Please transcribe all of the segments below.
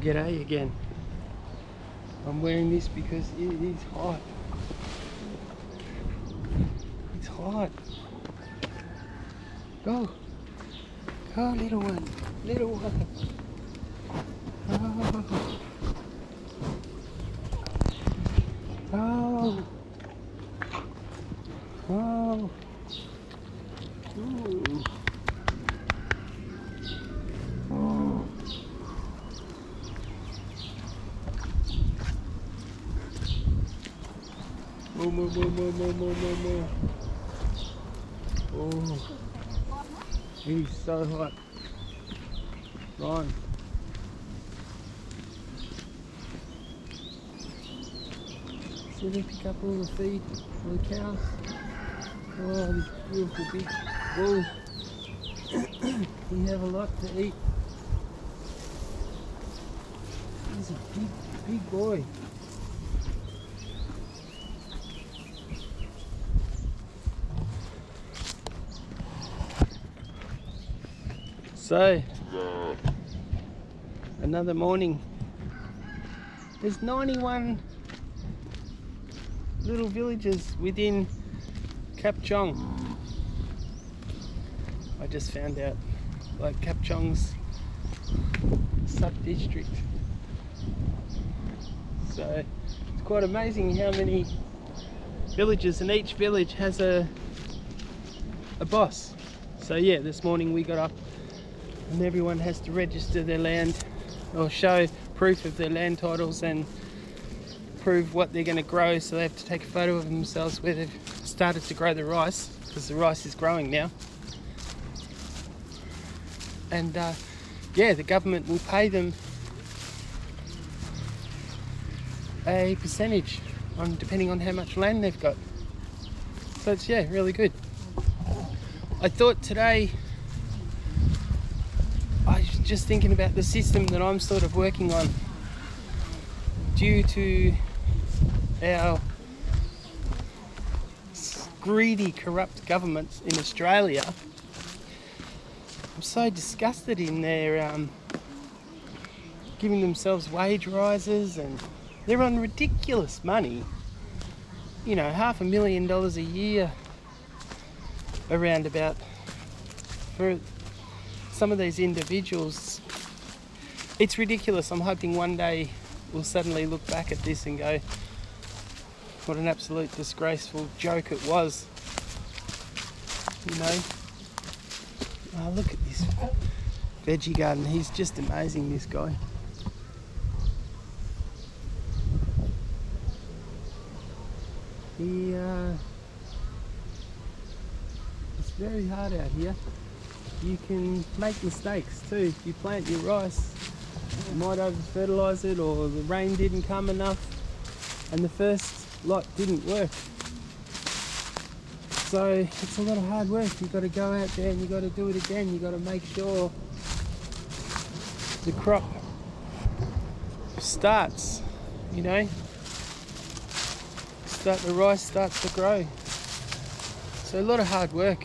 G'day again. I'm wearing this because it is hot. It's hot. Go. Go, little one. Little one. Oh. Oh. Oh. Ooh. Oh. More. Oh, he's so hot. Run. See, they pick up all the feed for the cows. Oh, this beautiful big bull. He have a lot to eat. He's a big boy. So, another morning. There's 91 little villages within Kap Chong. I just found out, like Kap Chong's sub-district. So, it's quite amazing how many villages, and each village has a boss. So yeah, this morning we got up and everyone has to register their land or show proof of their land titles and prove what they're going to grow, so they have to take a photo of themselves where they've started to grow the rice, because the rice is growing now. And yeah, the government will pay them a percentage on depending on how much land they've got. So it's, yeah, really good. I thought today, I was just thinking about the system that I'm sort of working on. Due to our greedy, corrupt governments in Australia, I'm so disgusted in their giving themselves wage rises, and they're on ridiculous money. You know, $500,000 a year around about for some of these individuals. It's ridiculous. I'm hoping one day we'll suddenly look back at this and go, what an absolute disgraceful joke it was. You know? Oh, look at this veggie garden. He's just amazing, this guy. It's very hard out here. You can make mistakes too. If you plant your rice, you might over fertilise it, or the rain didn't come enough and the first lot didn't work. So it's a lot of hard work. You've got to go out there and you've got to do it again. You've got to make sure the crop starts, you know, the rice starts to grow. So a lot of hard work.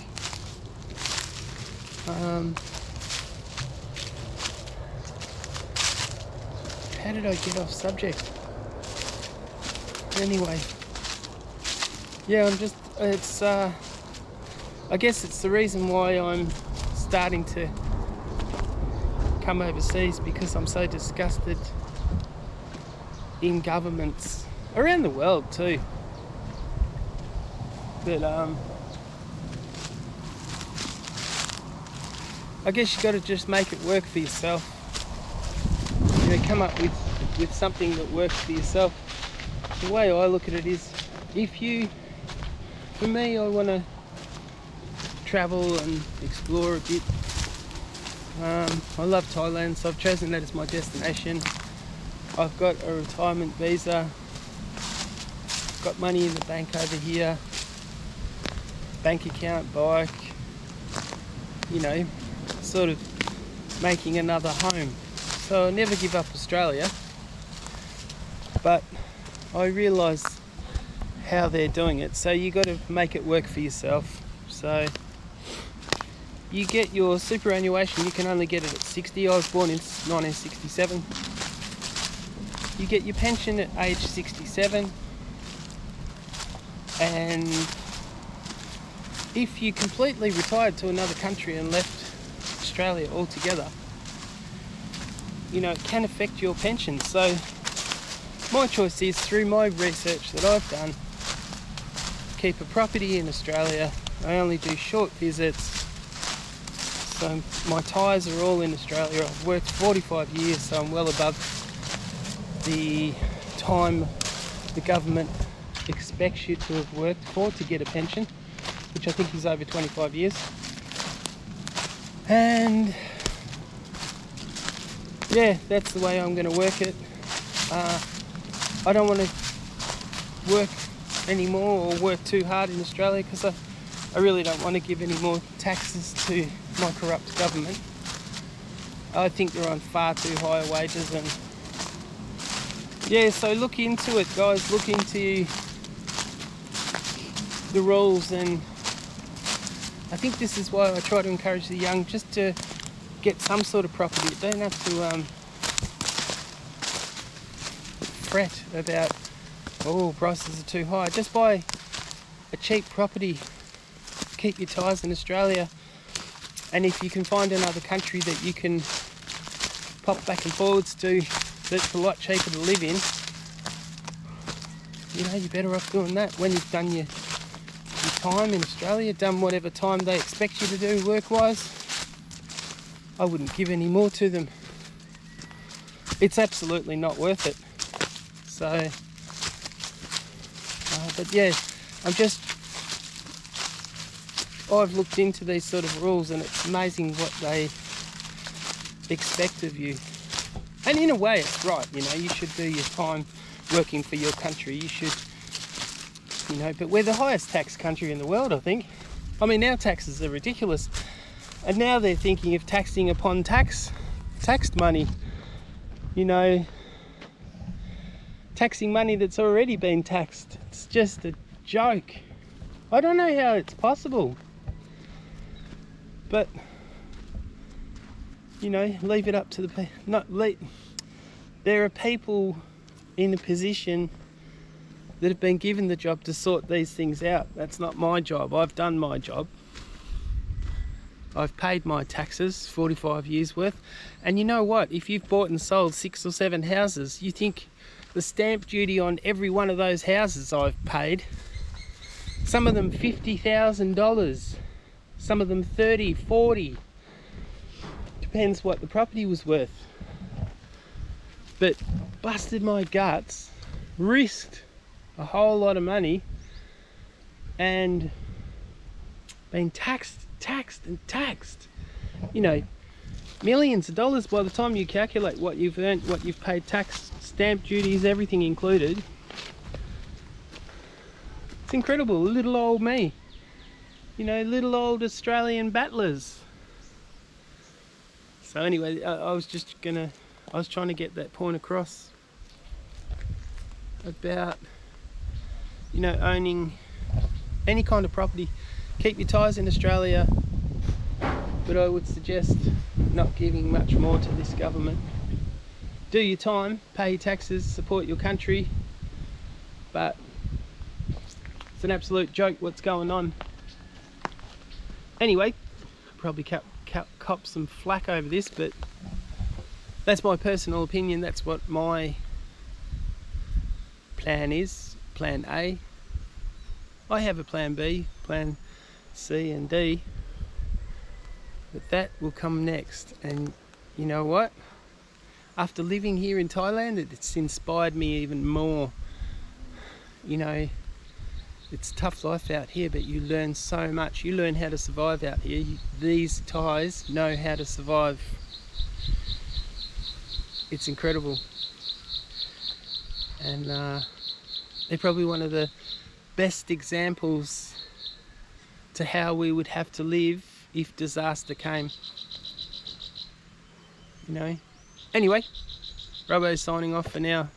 How did I get off subject? Anyway, yeah, I guess it's the reason why I'm starting to come overseas, because I'm so disgusted in governments around the world too. But I guess you got to just make it work for yourself. You know, come up with something that works for yourself. The way I look at it is, for me, I want to travel and explore a bit. I love Thailand, so I've chosen that as my destination. I've got a retirement visa, got money in the bank over here, bank account, bike, you know, sort of making another home. So I'll never give up Australia, but I realise how they're doing it, so you got to make it work for yourself. So you get your superannuation, you can only get it at 60. I was born in 1967, you get your pension at age 67, and if you completely retired to another country and left Australia altogether, you know, it can affect your pension. So my choice is, through my research that I've done, keep a property in Australia. I only do short visits, so my ties are all in Australia. I've worked 45 years, so I'm well above the time the government expects you to have worked for to get a pension, which I think is over 25 years. And yeah, that's the way I'm going to work it. I don't want to work anymore or work too hard in Australia, because I really don't want to give any more taxes to my corrupt government. I think they're on far too high wages, and yeah, so look into it, guys. Look into the rules, and I think this is why I try to encourage the young just to get some sort of property. You don't have to fret about, oh, prices are too high. Just buy a cheap property, keep your ties in Australia, and if you can find another country that you can pop back and forwards to that's a lot cheaper to live in, you know, you're better off doing that when you've done your time in Australia, done whatever time they expect you to do work-wise. I wouldn't give any more to them. It's absolutely not worth it. So, but yeah, I've looked into these sort of rules, and it's amazing what they expect of you. And in a way, it's right. You know, you should do your time working for your country. You should, you know, but we're the highest tax country in the world, I think. I mean, our taxes are ridiculous. And now they're thinking of taxing upon taxed money. You know, taxing money that's already been taxed. It's just a joke. I don't know how it's possible. But, you know, leave it up to the people. There are people in a position that have been given the job to sort these things out. That's not my job. I've done my job. I've paid my taxes, 45 years worth. And you know what? If you've bought and sold 6 or 7 houses, you think the stamp duty on every one of those houses I've paid, some of them $50,000, some of them 30, 40. Depends what the property was worth. But busted my guts, risked a whole lot of money, and been taxed. You know, millions of dollars by the time you calculate what you've earned, what you've paid tax, stamp duties, everything included. It's incredible. Little old me. You know, little old Australian battlers. So anyway, I was trying to get that point across about, you know, owning any kind of property. Keep your ties in Australia, but I would suggest not giving much more to this government. Do your time, pay your taxes, support your country, but it's an absolute joke what's going on. Anyway, probably cop some flack over this, but that's my personal opinion. That's what my plan is, plan A. I have a plan B, plan C and D, but that will come next. And you know what? After living here in Thailand, it's inspired me even more. You know, it's a tough life out here, but you learn so much. You learn how to survive out here. These Thais know how to survive. It's incredible. And they're probably one of the best examples to how we would have to live if disaster came. You know? Anyway, Robbo signing off for now.